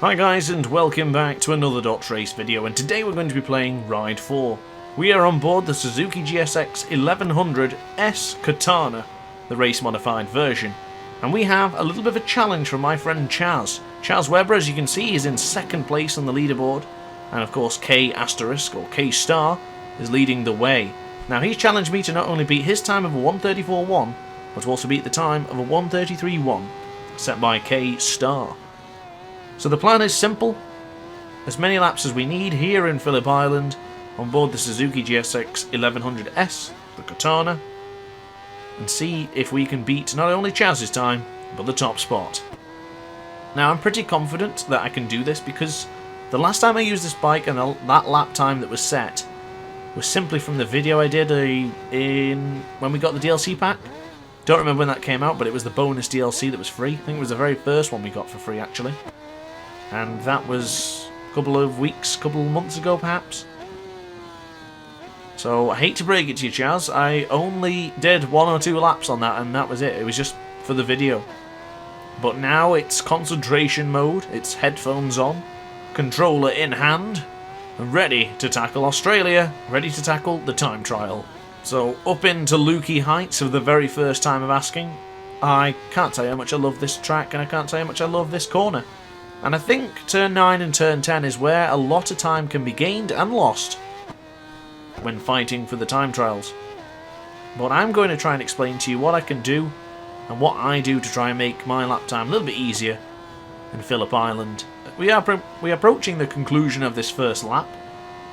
Hi guys, and welcome back to another DrAce video, and today we're going to be playing Ride 4. We are on board the Suzuki GSX1100S Katana, the race modified version, and we have a little bit of a challenge from my friend Chaz. Chaz Weber, as you can see, is in second place on the leaderboard, and of course K asterisk or K star is leading the way. Now he's challenged me to not only beat his time of a 1:34.1, but to also beat the time of a 1:33.1 set by K star. So the plan is simple: as many laps as we need here in Phillip Island on board the Suzuki GSX1100S, the Katana, and see if we can beat not only Chaz's time, but the top spot. Now I'm pretty confident that I can do this because the last time I used this bike and that lap time that was set was simply from the video I did when we got the DLC pack. Don't remember when that came out, but it was the bonus DLC that was free. I think it was the very first one we got for free actually. And that was a couple of months ago perhaps. So I hate to break it to you, Chaz, I only did 1 or 2 laps on that, and that was it. It was just for the video. But now it's concentration mode, it's headphones on, controller in hand, and ready to tackle Australia, ready to tackle the time trial. So up into Lukey heights of the very first time of asking. I can't tell you how much I love this track, and I can't tell you how much I love this corner. And I think turn 9 and turn 10 is where a lot of time can be gained and lost when fighting for the time trials. But I'm going to try and explain to you what I can do and what I do to try and make my lap time a little bit easier in Phillip Island. We are approaching the conclusion of this first lap,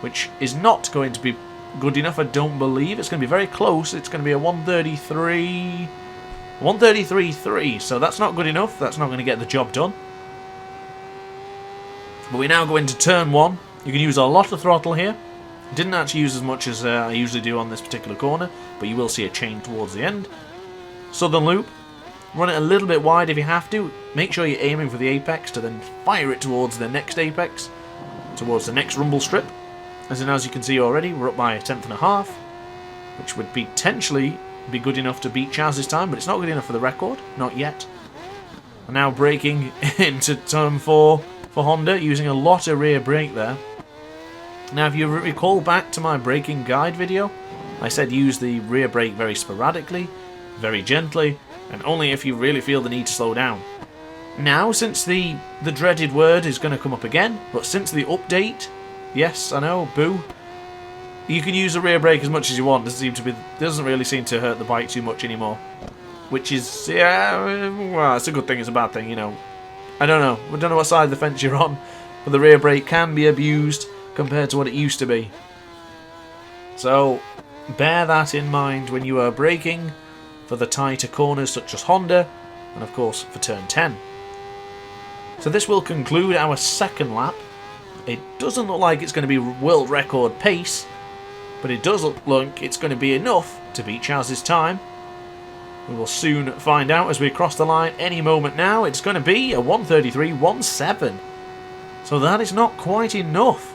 which is not going to be good enough, I don't believe. It's going to be very close. It's going to be a 1:33.3, so that's not good enough. That's not going to get the job done. But we now go into turn 1. You can use a lot of throttle here. Didn't actually use as much as I usually do on this particular corner, but you will see a change towards the end. Southern loop. Run it a little bit wide if you have to. Make sure you're aiming for the apex to then fire it towards the next apex, towards the next rumble strip. As you can see already, we're up by a 1/10.5, which would potentially be good enough to beat Chaz's time, but it's not good enough for the record, not yet. And now braking into turn 4 for Honda, using a lot of rear brake there. Now if you recall back to my braking guide video, I said use the rear brake very sporadically, very gently, and only if you really feel the need to slow down. Now, since the dreaded word is going to come up again, but since the update, yes, I know, boo, you can use the rear brake as much as you want. Doesn't really seem to hurt the bike too much anymore, which is, yeah, well, it's a good thing, it's a bad thing, you know. I don't know what side of the fence you're on, but the rear brake can be abused compared to what it used to be. So bear that in mind when you are braking for the tighter corners such as Honda, and of course for turn 10. So this will conclude our second lap. It doesn't look like it's going to be world record pace, but it does look like it's going to be enough to beat Chaz's time. We will soon find out as we cross the line any moment now. It's going to be a 1:33.17. So that is not quite enough.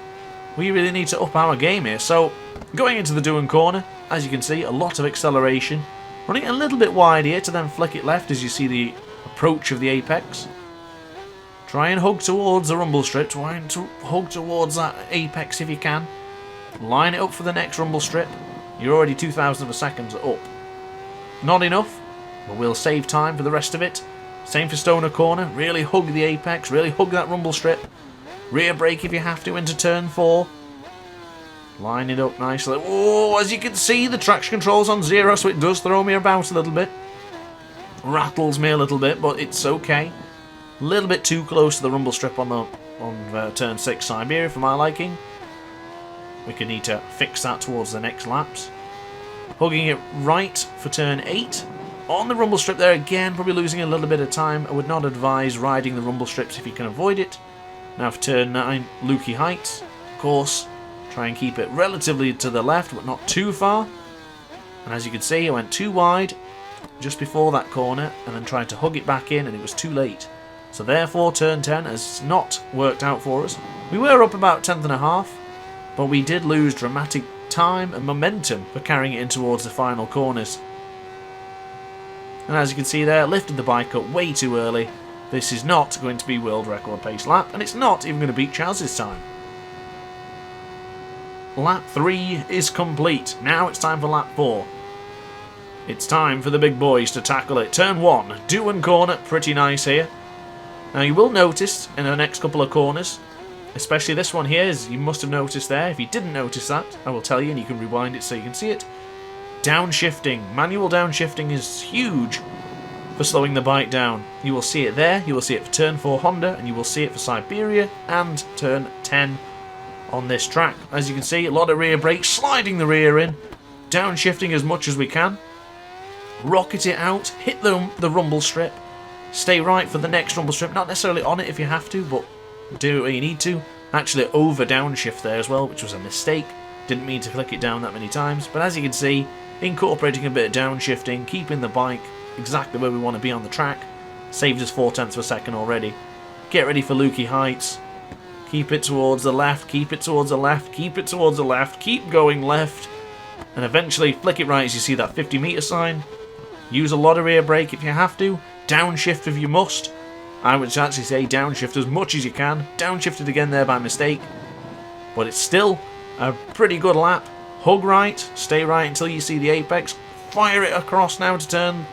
We really need to up our game here. So going into the Doohan corner, as you can see, a lot of acceleration. Running a little bit wide here to then flick it left as you see the approach of the apex. Try and hug towards the rumble strip. Try and hug towards that apex if you can. Line it up for the next rumble strip. You're already 2,000 of a second up. Not enough, but we'll save time for the rest of it. Same for Stoner corner. Really hug the apex. Really hug that rumble strip. Rear brake if you have to into turn 4. Line it up nicely. Oh, as you can see, the traction control's on 0, so it does throw me about a little bit. Rattles me a little bit, but it's okay. A little bit too close to the rumble strip on turn 6 Siberia for my liking. We could need to fix that towards the next laps. Hugging it right for turn 8. On the rumble strip there again, probably losing a little bit of time. I would not advise riding the rumble strips if you can avoid it. Now for turn 9, Lukey heights. Of course, try and keep it relatively to the left, but not too far. And as you can see, I went too wide just before that corner, and then tried to hug it back in, and it was too late. So therefore, turn 10 has not worked out for us. We were up about 1/10.5, but we did lose dramatic time and momentum for carrying it in towards the final corners. And as you can see there, lifted the bike up way too early, This is not going to be world record pace lap, and it's not even going to beat Chaz's time. Lap 3 is complete. Now it's time for lap 4. It's time for the big boys to tackle it. Turn 1, do and corner, pretty nice here. Now you will notice in the next couple of corners, especially this one here, as you must have noticed there. If you didn't notice that, I will tell you, and you can rewind it so you can see it. Downshifting. Manual downshifting is huge for slowing the bike down. You will see it there, you will see it for turn 4 Honda, and you will see it for Siberia and turn 10 on this track. As you can see, a lot of rear brakes, sliding the rear in, downshifting as much as we can, rocket it out, hit the rumble strip, stay right for the next rumble strip, not necessarily on it if you have to, but do it where you need to. Actually over downshift there as well, which was a mistake, didn't mean to click it down that many times, but as you can see, incorporating a bit of downshifting, keeping the bike exactly where we want to be on the track, saved us 0.4 of a second already. Get ready for Lukey Heights. Keep it towards the left, keep it towards the left, keep it towards the left, keep going left, and eventually flick it right as you see that 50-meter sign. Use a lot of rear brake if you have to, downshift if you must. I would actually say downshift as much as you can. Downshifted again there by mistake, but it's still a pretty good lap. Hug right, stay right until you see the apex, fire it across now to turn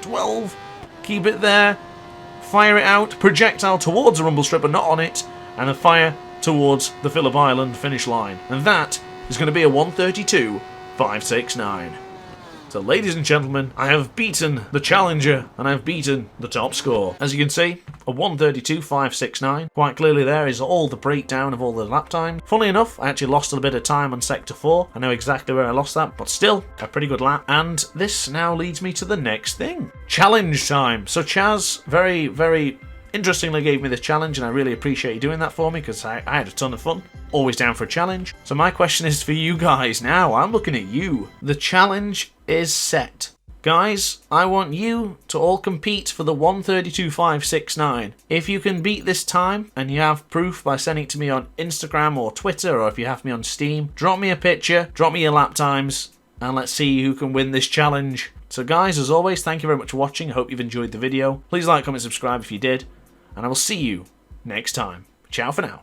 12, keep it there, fire it out, projectile towards the rumble strip but not on it, and a fire towards the Phillip Island finish line. And that is going to be a 1:32.569. So ladies and gentlemen, I have beaten the challenger and I've beaten the top score. As you can see, a 1:32.569. Quite clearly there is all the breakdown of all the lap times. Funnily enough, I actually lost a bit of time on sector 4. I know exactly where I lost that, but still a pretty good lap. And this now leads me to the next thing. Challenge time. So Chaz very, very interestingly gave me this challenge, and I really appreciate you doing that for me because I had a ton of fun. Always down for a challenge. So my question is for you guys now. I'm looking at you. The challenge is set. Guys, I want you to all compete for the 1:32.569. If you can beat this time, and you have proof by sending it to me on Instagram or Twitter, or if you have me on Steam, drop me a picture, drop me your lap times, and let's see who can win this challenge. So guys, as always, thank you very much for watching. I hope you've enjoyed the video. Please like, comment, subscribe if you did. And I will see you next time. Ciao for now.